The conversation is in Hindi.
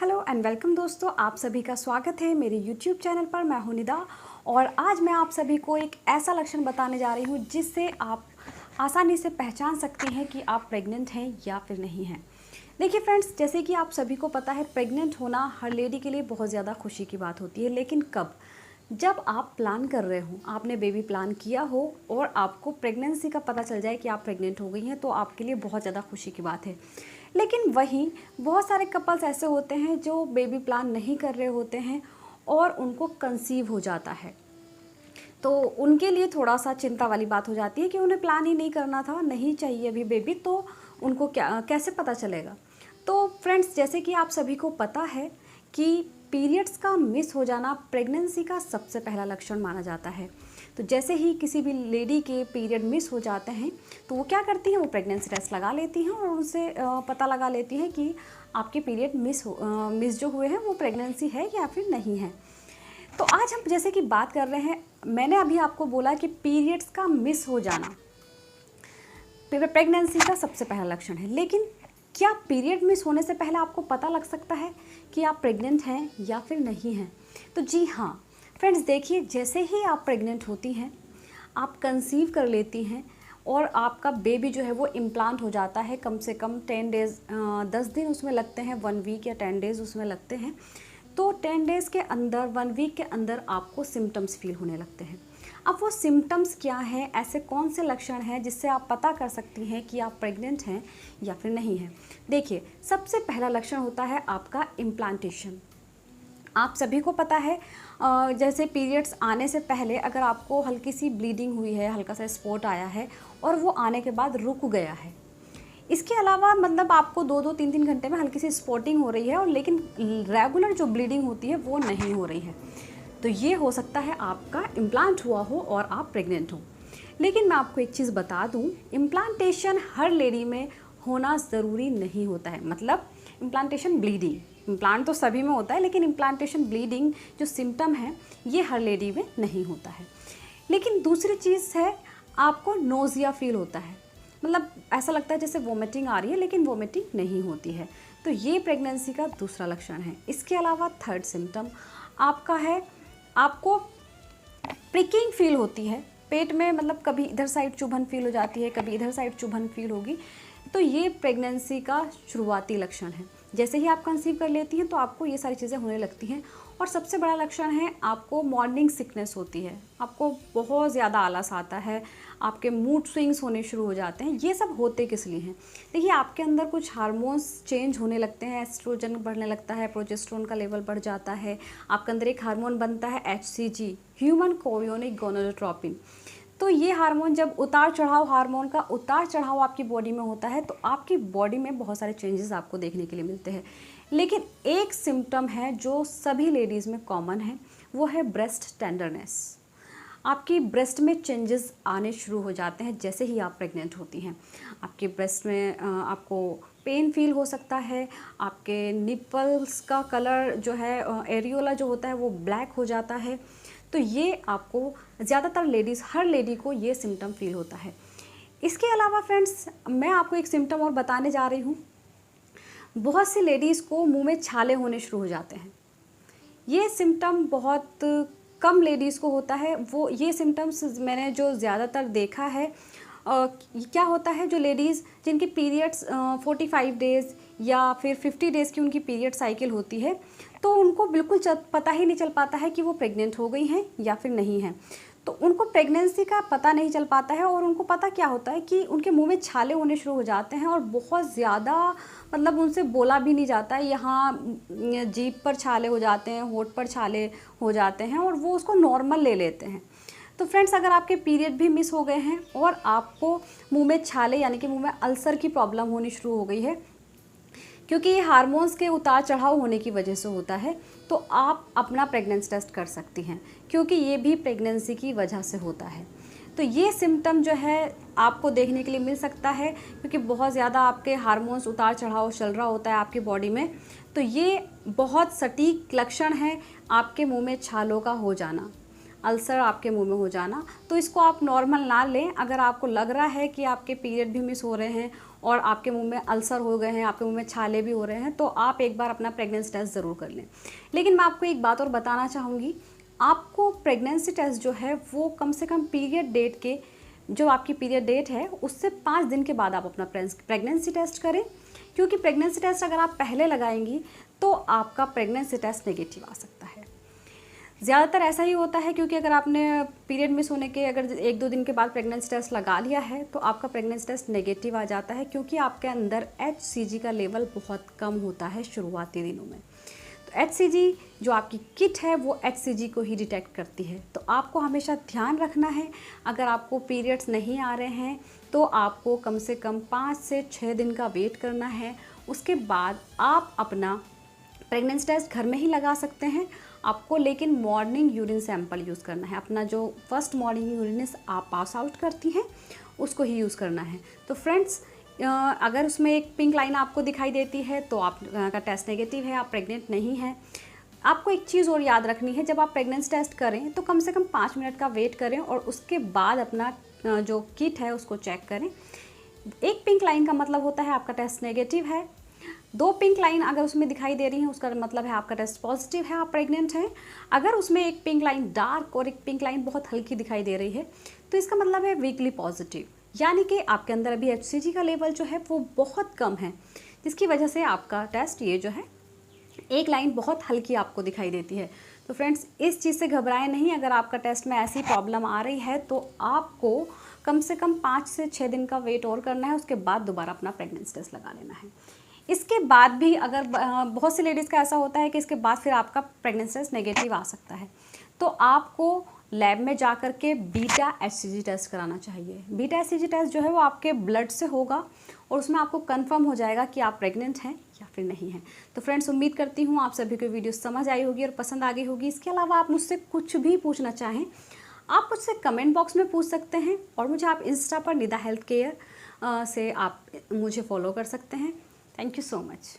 हेलो एंड वेलकम दोस्तों, आप सभी का स्वागत है मेरे YouTube चैनल पर। मैं हूं निदा और आज मैं आप सभी को एक ऐसा लक्षण बताने जा रही हूं जिससे आप आसानी से पहचान सकते हैं कि आप प्रेग्नेंट हैं या फिर नहीं हैं। देखिए फ्रेंड्स, जैसे कि आप सभी को पता है, प्रेग्नेंट होना हर लेडी के लिए बहुत ज़्यादा खुशी की बात होती है। लेकिन कब? जब आप प्लान कर रहे हो, आपने बेबी प्लान किया हो और आपको प्रेगनेंसी का पता चल जाए कि आप प्रेग्नेंट हो गई हैं, तो आपके लिए बहुत ज़्यादा खुशी की बात है। लेकिन वहीं बहुत सारे कपल्स ऐसे होते हैं जो बेबी प्लान नहीं कर रहे होते हैं और उनको कंसीव हो जाता है। तो उनके लिए थोड़ा सा चिंता वाली बात हो जाती है कि उन्हें प्लान ही नहीं करना था, नहीं चाहिए अभी बेबी, तो उनको कैसे पता चलेगा। तो फ्रेंड्स, जैसे कि आप सभी को पता है कि पीरियड्स का मिस हो जाना प्रेगनेंसी का सबसे पहला लक्षण माना जाता है। तो जैसे ही किसी भी लेडी के पीरियड मिस हो जाते हैं तो वो क्या करती हैं, वो प्रेगनेंसी टेस्ट लगा लेती हैं और उनसे पता लगा लेती हैं कि आपके पीरियड मिस जो हुए हैं वो प्रेगनेंसी है या फिर नहीं है। तो आज हम जैसे कि बात कर रहे हैं, मैंने अभी आपको बोला कि पीरियड्स का मिस हो जाना प्रेगनेंसी का सबसे पहला लक्षण है। लेकिन क्या पीरियड मिस होने से पहले आपको पता लग सकता है कि आप प्रेग्नेंट हैं या फिर नहीं हैं? तो जी हाँ फ्रेंड्स, देखिए, जैसे ही आप प्रेग्नेंट होती हैं, आप कंसीव कर लेती हैं और आपका बेबी जो है वो इम्प्लांट हो जाता है। कम से कम 10 डेज़ 10 दिन उसमें लगते हैं, 1 वीक या 10 डेज़ उसमें लगते हैं। तो 10 डेज़ के अंदर, 1 वीक के अंदर आपको सिम्टम्स फील होने लगते हैं। अब वो सिम्टम्स क्या हैं, ऐसे कौन से लक्षण हैं जिससे आप पता कर सकती हैं कि आप प्रेग्नेंट हैं या फिर नहीं हैं? देखिए, सबसे पहला लक्षण होता है आपका इम्प्लांटेशन। आप सभी को पता है, जैसे पीरियड्स आने से पहले अगर आपको हल्की सी ब्लीडिंग हुई है, हल्का सा स्पॉट आया है और वो आने के बाद रुक गया है, इसके अलावा मतलब आपको 2-2, 3-3 घंटे में हल्की सी स्पॉटिंग हो रही है और लेकिन रेगुलर जो ब्लीडिंग होती है वो नहीं हो रही है, तो ये हो सकता है आपका इम्प्लांट हुआ हो और आप प्रेग्नेंट हो। लेकिन मैं आपको एक चीज़ बता दूं, इम्प्लांटेशन हर लेडी में होना ज़रूरी नहीं होता है। मतलब इम्प्लांटेशन ब्लीडिंग, इम्प्लांट तो सभी में होता है, लेकिन इम्प्लांटेशन ब्लीडिंग जो सिम्टम है ये हर लेडी में नहीं होता है। लेकिन दूसरी चीज़ है, आपको नोज़िया फील होता है, मतलब ऐसा लगता है जैसे वोमिटिंग आ रही है, लेकिन वोमिटिंग नहीं होती है। तो ये प्रेगनेंसी का दूसरा लक्षण है। इसके अलावा थर्ड सिम्टम आपका है, आपको प्रिकिंग फील होती है पेट में, मतलब कभी इधर साइड चुभन फील हो जाती है, कभी इधर साइड चुभन फील होगी। तो ये प्रेगनेंसी का शुरुआती लक्षण है। जैसे ही आप कंसीव कर लेती हैं तो आपको ये सारी चीज़ें होने लगती हैं। और सबसे बड़ा लक्षण है, आपको मॉर्निंग सिकनेस होती है, आपको बहुत ज़्यादा आलस आता है, आपके मूड स्विंग्स होने शुरू हो जाते हैं। ये सब होते किस लिए हैं? देखिए, आपके अंदर कुछ हार्मोन्स चेंज होने लगते हैं, एस्ट्रोजन बढ़ने लगता है, प्रोजेस्टेरोन का लेवल बढ़ जाता है, आपके अंदर एक हार्मोन बनता है HCG, ह्यूमन कोरियोनिक गोनाडोट्रोपिन। तो ये हार्मोन जब हार्मोन का उतार चढ़ाव आपकी बॉडी में होता है तो आपकी बॉडी में बहुत सारे चेंजेस आपको देखने के लिए मिलते हैं। लेकिन एक सिम्टम है जो सभी लेडीज़ में कॉमन है, वो है ब्रेस्ट टेंडरनेस। आपकी ब्रेस्ट में चेंजेस आने शुरू हो जाते हैं जैसे ही आप प्रेग्नेंट होती हैं। आपके ब्रेस्ट में आपको पेन फील हो सकता है, आपके निपल्स का कलर जो है, एरियोला जो होता है वो ब्लैक हो जाता है। तो ये आपको ज़्यादातर लेडीज़, हर लेडी को ये सिम्टम फील होता है। इसके अलावा फ्रेंड्स, मैं आपको एक सिम्टम और बताने जा रही हूँ। बहुत सी लेडीज़ को मुंह में छाले होने शुरू हो जाते हैं। ये सिम्टम बहुत कम लेडीज़ को होता है। वो ये सिम्टम्स मैंने जो ज़्यादातर देखा है, क्या होता है, जो लेडीज़ जिनकी पीरियड्स 45 डेज़ या फिर 50 डेज़ की उनकी पीरियड साइकिल होती है, तो उनको बिल्कुल पता ही नहीं चल पाता है कि वो प्रेग्नेंट हो गई हैं या फिर नहीं हैं। तो उनको प्रेगनेंसी का पता नहीं चल पाता है और उनको पता क्या होता है कि उनके मुंह में छाले होने शुरू हो जाते हैं और बहुत ज़्यादा, मतलब उनसे बोला भी नहीं जाता है। यहाँ जीभ पर छाले हो जाते हैं, होंठ पर छाले हो जाते हैं और वो उसको नॉर्मल ले लेते हैं। तो फ्रेंड्स, अगर आपके पीरियड भी मिस हो गए हैं और आपको मुंह में छाले यानी कि मुंह में अल्सर की प्रॉब्लम होनी शुरू हो गई है, क्योंकि ये हार्मोन्स के उतार चढ़ाव होने की वजह से होता है, तो आप अपना प्रेगनेंसी टेस्ट कर सकती हैं, क्योंकि ये भी प्रेगनेंसी की वजह से होता है। तो ये सिम्टम जो है आपको देखने के लिए मिल सकता है, क्योंकि बहुत ज़्यादा आपके हार्मोन्स उतार चढ़ाव चल रहा होता है आपकी बॉडी में। तो ये बहुत सटीक लक्षण है आपके मुंह में छालों का हो जाना, अल्सर आपके मुंह में हो जाना। तो इसको आप नॉर्मल ना लें। अगर आपको लग रहा है कि आपके पीरियड भी मिस हो रहे हैं और आपके मुंह में अल्सर हो गए हैं, आपके मुंह में छाले भी हो रहे हैं, तो आप एक बार अपना प्रेगनेंसी टेस्ट ज़रूर कर लें। लेकिन मैं आपको एक बात और बताना चाहूँगी, आपको प्रेगनेंसी टेस्ट जो है वो कम से कम पीरियड डेट के, जो आपकी पीरियड डेट है उससे 5 दिन के बाद आप अपना प्रेगनेंसी टेस्ट करें, क्योंकि प्रेगनेंसी टेस्ट अगर आप पहले लगाएंगी तो आपका प्रेगनेंसी टेस्ट नेगेटिव आ सकता है। ज़्यादातर ऐसा ही होता है, क्योंकि अगर आपने पीरियड मिस होने के अगर 1-2 दिन के बाद प्रेगनेंसी टेस्ट लगा लिया है तो आपका प्रेगनेंसी टेस्ट नेगेटिव आ जाता है, क्योंकि आपके अंदर HCG का लेवल बहुत कम होता है शुरुआती दिनों में। तो HCG जो आपकी किट है वो HCG को ही डिटेक्ट करती है। तो आपको हमेशा ध्यान रखना है, अगर आपको पीरियड्स नहीं आ रहे हैं तो आपको कम से कम 5 से 6 दिन का वेट करना है। उसके बाद आप अपना प्रेगनेंसी टेस्ट घर में ही लगा सकते हैं आपको, लेकिन मॉर्निंग यूरिन सैंपल यूज़ करना है। अपना जो फर्स्ट मॉर्निंग यूरिन आप पास आउट करती हैं उसको ही यूज़ करना है। तो फ्रेंड्स, अगर उसमें एक पिंक लाइन आपको दिखाई देती है तो आपका टेस्ट नेगेटिव है, आप प्रेग्नेंट नहीं हैं। आपको एक चीज़ और याद रखनी है, जब आप प्रेगनेंसी टेस्ट करें तो कम से कम 5 मिनट का वेट करें और उसके बाद अपना जो किट है उसको चेक करें। एक पिंक लाइन का मतलब होता है आपका टेस्ट नेगेटिव है, 2 पिंक लाइन अगर उसमें दिखाई दे रही हैं उसका मतलब है आपका टेस्ट पॉजिटिव है, आप प्रेग्नेंट हैं। अगर उसमें एक पिंक लाइन डार्क और एक पिंक लाइन बहुत हल्की दिखाई दे रही है तो इसका मतलब है वीकली पॉजिटिव, यानी कि आपके अंदर अभी HCG का लेवल जो है वो बहुत कम है, जिसकी वजह से आपका टेस्ट ये जो है एक लाइन बहुत हल्की आपको दिखाई देती है। तो फ्रेंड्स, इस चीज़ से घबराएं नहीं। अगर आपका टेस्ट में ऐसी प्रॉब्लम आ रही है तो आपको कम से कम 5 से 6 दिन का वेट और करना है, उसके बाद दोबारा अपना प्रेगनेंसी टेस्ट लगा लेना है। इसके बाद भी अगर बहुत सी लेडीज़ का ऐसा होता है कि इसके बाद फिर आपका प्रेगनेंसी टेस्ट नेगेटिव आ सकता है, तो आपको लैब में जा कर के बीटा HCG टेस्ट कराना चाहिए। बीटा HCG टेस्ट जो है वो आपके ब्लड से होगा और उसमें आपको कंफर्म हो जाएगा कि आप प्रेग्नेंट हैं या फिर नहीं हैं। तो फ्रेंड्स, उम्मीद करती हूँ आप सभी को वीडियो समझ आई होगी और पसंद आ गई होगी। इसके अलावा आप मुझसे कुछ भी पूछना चाहें आप मुझसे कमेंट बॉक्स में पूछ सकते हैं, और मुझे आप इंस्टा पर निदा हेल्थ केयर से आप मुझे फॉलो कर सकते हैं। Thank you so much.